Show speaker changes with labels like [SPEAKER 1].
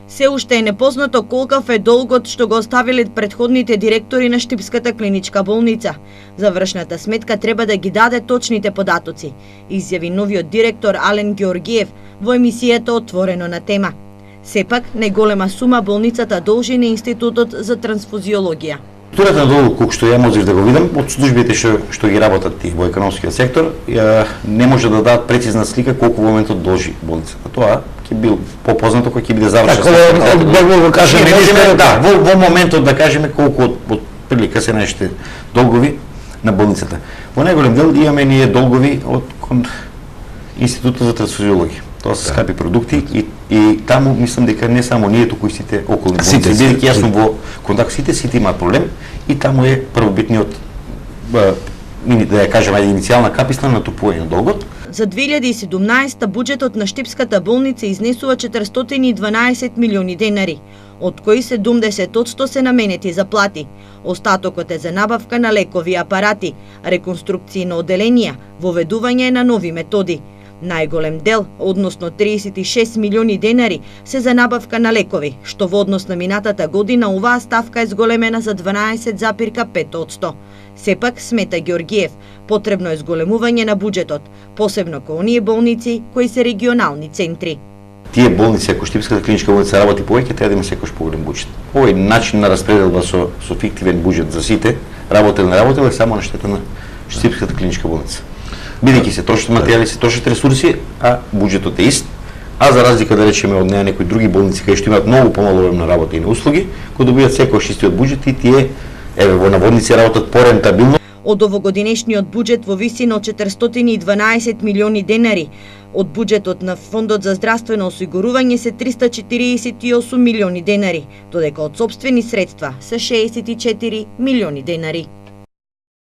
[SPEAKER 1] Се уште е непознато колкав е долгот што го оставиле предходните директори на Штипската клиничка болница. Завршната сметка треба да ги даде точните податоци, изјави новиот директор Ален Георгиев во емисијата Отворено на тема. Сепак, најголема сума болницата должи на Институтот за трансфузиологија.
[SPEAKER 2] Структурата на долг, колку што ја можев да го видам, од службите што ги работат во економскиот сектор, не може да дадат прецизна слика колку во моментот должи болницата. Тоа ќе бил попознато кога ќе биде завршена.
[SPEAKER 3] Така да кажеме,
[SPEAKER 2] во моментот да кажеме колку од прилика се нашите долгови на болницата. Во најголем дел имаме ние долгови од Институтот за трансфузиологија. Тоа се скапи продукти и таму мислам дека не само ние, туку и сите околни болници, бидејќи јас сум во контакт сите имаат проблем и таму е првобитниот да ја кажеме иницијална каписна на натупување на долгот.
[SPEAKER 1] За 2017 буџетот на Штипската болница изнесува 412 милиони денари, од кои 70% се наменети за плати. Остатокот е за набавка на лекови апарати, реконструкции на оделенија, воведување на нови методи. Најголем дел, односно 36 милиони денари, се за набавка на лекови, што во однос на минатата година оваа ставка е зголемена за 12,5%. Сепак, смета Георгиев, потребно е зголемување на буџетот, посебно кон оние болници кои се регионални центри.
[SPEAKER 2] Тие болници, ако Штипската клиничка болница работи повеќе, треба да има секојаш поголем буџет. Овој начин на распределба со фиктивен буџет за сите, работел не работел, е само на штета на Штипската клиничка болница. Бидејќи се трошат материјали, се трошат ресурси, а буџетот е ист, а за разлика да речеме од неа некои други болници кои што имаат многу помалу обем на работа и на услуги, кои добиваат секојаш истиот буџет и тие во наводници работат порентабилно.
[SPEAKER 1] Од овогодинешниот буџет во висина од 412 милиони денари, од буџетот на Фондот за здравствено осигурување се 348 милиони денари, додека од сопствени средства се 64 милиони денари.